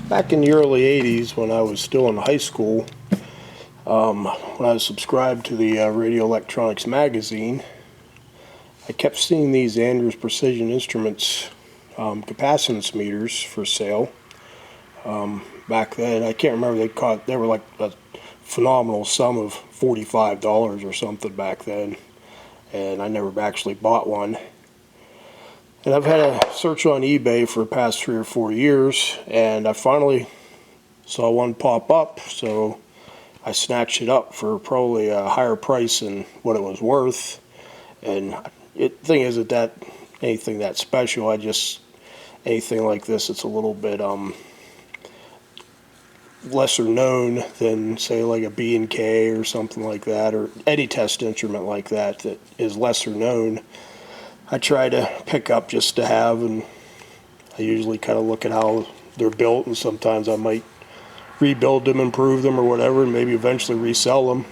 Back in the early 80s when I was still in high school, when I was subscribed to the Radio Electronics magazine, I kept seeing these Andrews Precision Instruments capacitance meters for sale. Back then, I can't remember, they were like a phenomenal sum of $45 or something back then, and I never actually bought one. And I've had a search on eBay for the past 3 or 4 years, and I finally saw one pop up, so I snatched it up for probably a higher price than what it was worth. And the thing isn't that anything that special. Anything like this, it's a little bit lesser known than, say, like a B&K or something like that, or any test instrument like that is lesser known. I try to pick up just to have, and I usually kind of look at how they're built, and sometimes I might rebuild them, improve them, or whatever, and maybe eventually resell them.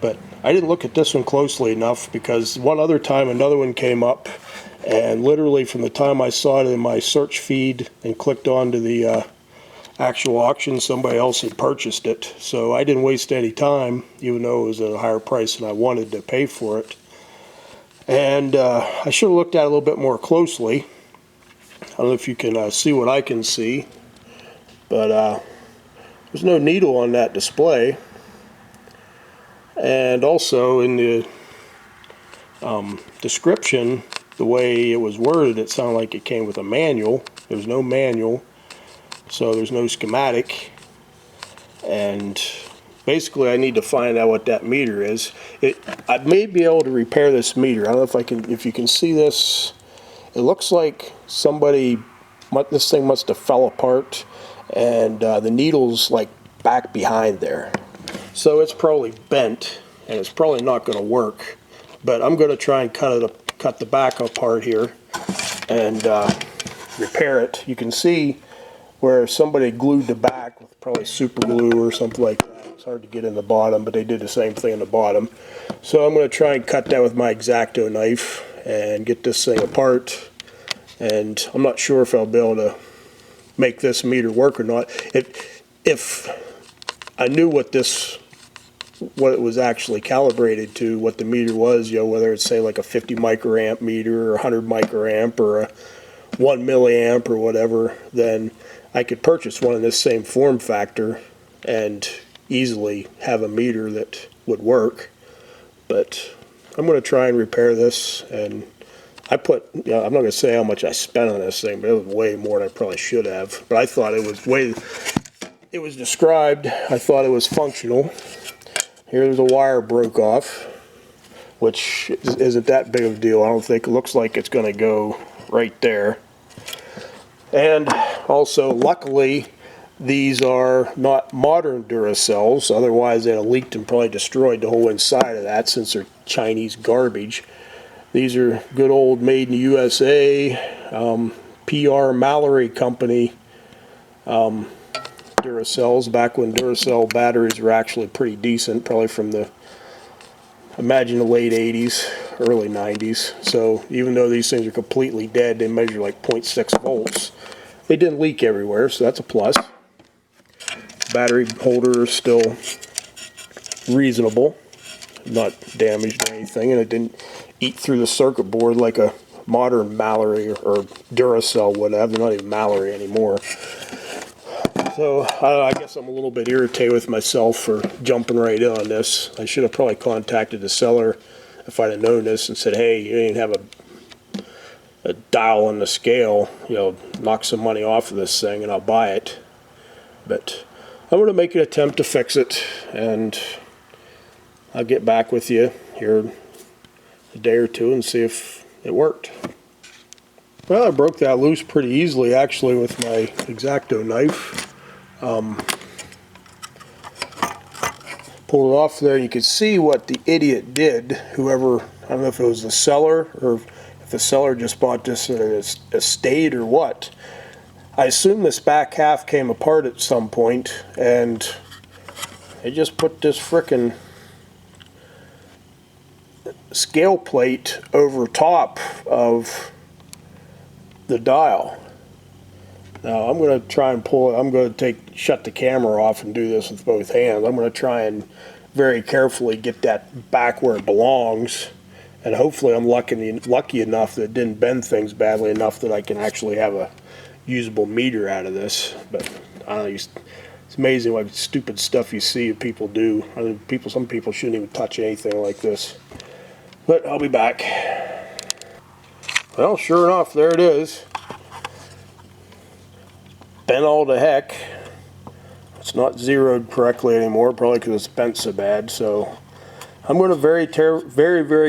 But I didn't look at this one closely enough, because one other time another one came up, and literally from the time I saw it in my search feed and clicked onto the actual auction, somebody else had purchased it. So I didn't waste any time, even though it was at a higher price than I wanted to pay for it. And I should have looked at it a little bit more closely. I don't know if you can see what I can see, but there's no needle on that display. And also in the description, the way it was worded, it sounded like it came with a manual. There's no manual, so there's no schematic. And basically, I need to find out what that meter is. I may be able to repair this meter. I don't know if I can. If you can see this, it looks like this thing must have fell apart, and the needle's like back behind there. So it's probably bent, and it's probably not going to work. But I'm going to try and cut the back apart here and repair it. You can see where somebody glued the back with probably super glue or something like that. It's hard to get in the bottom, but they did the same thing in the bottom. So I'm going to try and cut that with my X-Acto knife and get this thing apart. And I'm not sure if I'll be able to make this meter work or not. If I knew what it was actually calibrated to, what the meter was, whether it's, say, like a 50 microamp meter or 100 microamp or a 1 milliamp or whatever, then I could purchase one in this same form factor and easily have a meter that would work. But I'm going to try and repair this, and I'm not going to say how much I spent on this thing, but it was way more than I probably should have. But I thought it was described, I thought it was functional. Here's a wire broke off, which isn't that big of a deal. I don't think. It looks like it's going to go right there. And also, luckily, these are not modern Duracells. Otherwise, they'd have leaked and probably destroyed the whole inside of that, since they're Chinese garbage. These are good old made in the USA, PR Mallory Company Duracells, back when Duracell batteries were actually pretty decent, probably from imagine the late 80s, early 90s. So even though these things are completely dead, they measure like 0.6 volts. They didn't leak everywhere, so that's a plus. Battery holder is still reasonable, not damaged or anything, and it didn't eat through the circuit board like a modern Mallory or Duracell would have. They're not even Mallory anymore. So I guess I'm a little bit irritated with myself for jumping right in on this. I should have probably contacted the seller if I'd have known this and said, hey, you didn't have a dial on the scale, knock some money off of this thing and I'll buy it. But I'm going to make an attempt to fix it, and I'll get back with you here a day or two and see if it worked. Well, I broke that loose pretty easily, actually, with my X-Acto knife. Pulled it off there. You could see what the idiot did. Whoever, I don't know if it was the seller or if the seller just bought this at an estate or what. I assume this back half came apart at some point, and they just put this frickin' scale plate over top of the dial. Now I'm going to try and pull it. I'm going to shut the camera off and do this with both hands. I'm going to try and very carefully get that back where it belongs, and hopefully I'm lucky enough that it didn't bend things badly enough that I can actually have a usable meter out of this. But I don't know, it's amazing what stupid stuff you see people do. I mean, some people shouldn't even touch anything like this. But I'll be back. Well, sure enough, there it is. Bent all to heck. It's not zeroed correctly anymore, probably because it's bent so bad. So I'm going to very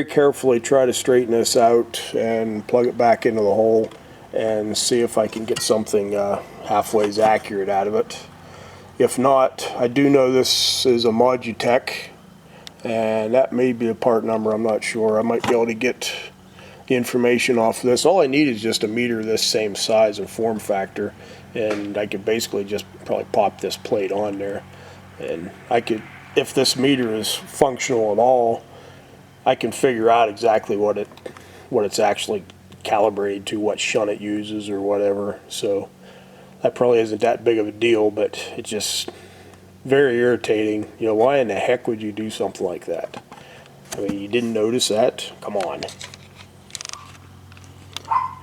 carefully try to straighten this out and plug it back into the hole and see if I can get something halfway accurate out of it. If not, I do know this is a Modutech, and that may be a part number, I'm not sure. I might be able to get the information off of this. All I need is just a meter this same size and form factor, and I could basically just probably pop this plate on there, and I could, if this meter is functional at all, I can figure out exactly what it's actually calibrated to, what shunt it uses or whatever. So that probably isn't that big of a deal, but it's just very irritating. You know, why in the heck would you do something like that? I mean, you didn't notice that? Come on.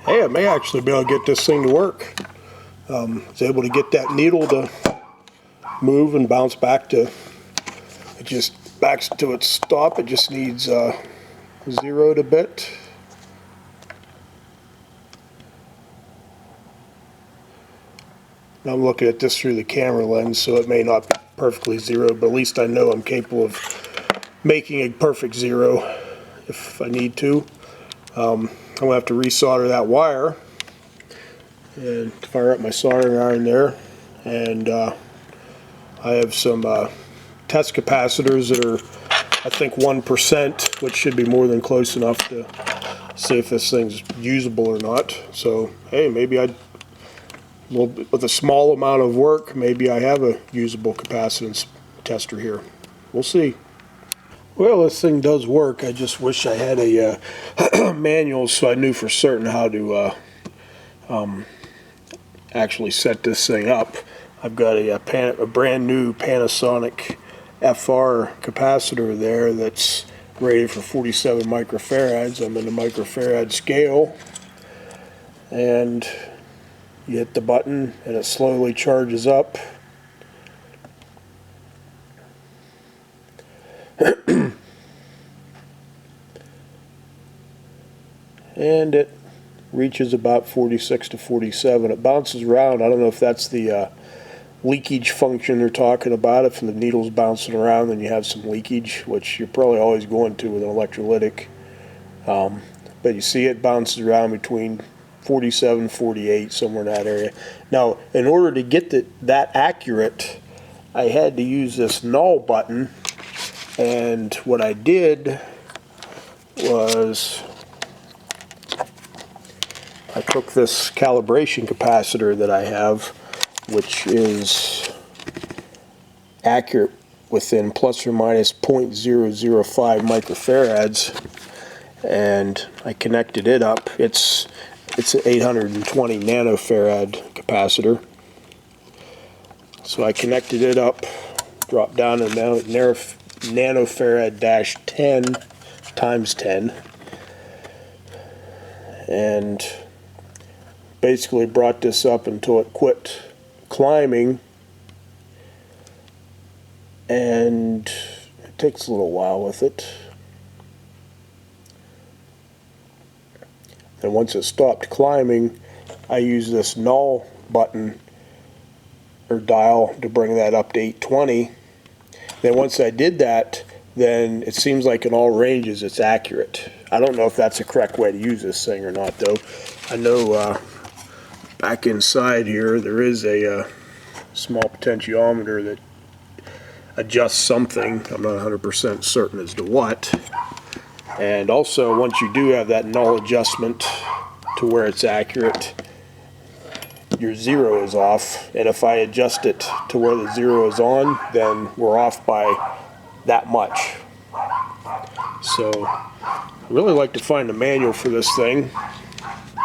Hey, I may actually be able to get this thing to work. I was able to get that needle to move and bounce back to, it just backs to its stop. It just needs zeroed a bit. I'm looking at this through the camera lens, so it may not be perfectly zeroed, but at least I know I'm capable of making a perfect zero if I need to. I'm going to have to resolder that wire and fire up my soldering iron there. And I have some test capacitors that are, I think, 1%, which should be more than close enough to see if this thing's usable or not. So, hey, maybe with a small amount of work, maybe I have a usable capacitance tester here. We'll see. Well, this thing does work. I just wish I had a manual so I knew for certain how to actually set this thing up. I've got a brand new Panasonic FR capacitor there that's rated for 47 microfarads. I'm in the microfarad scale, and you hit the button and it slowly charges up. And it reaches about 46 to 47. It bounces around. I don't know if that's the leakage function they're talking about. If the needle's bouncing around, then you have some leakage, which you're probably always going to with an electrolytic. But you see it bounces around between 47, 48, somewhere in that area. Now, in order to get that accurate, I had to use this null button, and what I did was I took this calibration capacitor that I have, which is accurate within plus or minus 0.005 microfarads, and I connected it up. It's an 820 nanofarad capacitor. So I connected it up, dropped down to nanofarad dash 10 times 10, and basically brought this up until it quit climbing, and it takes a little while with it. And once it stopped climbing, I used this null button or dial to bring that up to 820. Then once I did that, then it seems like in all ranges it's accurate. I don't know if that's the correct way to use this thing or not, though. I know back inside here there is a small potentiometer that adjusts something. I'm not 100% certain as to what. And also, once you do have that null adjustment to where it's accurate, your zero is off. And if I adjust it to where the zero is on, then we're off by that much. So, I'd really like to find a manual for this thing.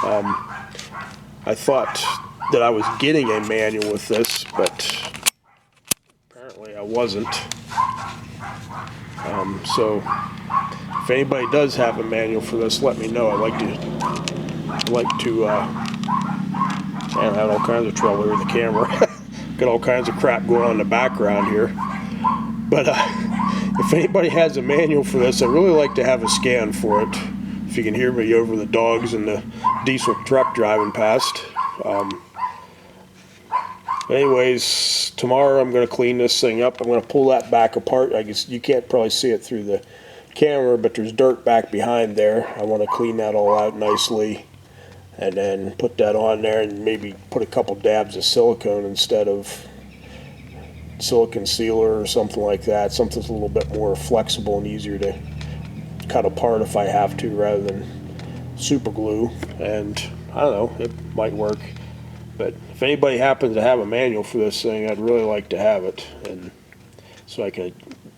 I thought that I was getting a manual with this, but apparently I wasn't. So if anybody does have a manual for this, let me know. I'd like to man, I had all kinds of trouble here with the camera. Got all kinds of crap going on in the background here. But if anybody has a manual for this, I'd really like to have a scan for it. If you can hear me over the dogs and the diesel truck driving past. Anyways, tomorrow I'm going to clean this thing up. I'm going to pull that back apart. I guess you can't probably see it through the camera, but there's dirt back behind there. I want to clean that all out nicely and then put that on there and maybe put a couple dabs of silicone instead of silicone sealer or something like that. Something that's a little bit more flexible and easier to cut apart if I have to rather than super glue. And I don't know, it might work. But if anybody happens to have a manual for this thing, I'd really like to have it, and so I can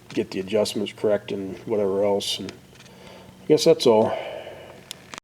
get the adjustments correct and whatever else. And I guess that's all.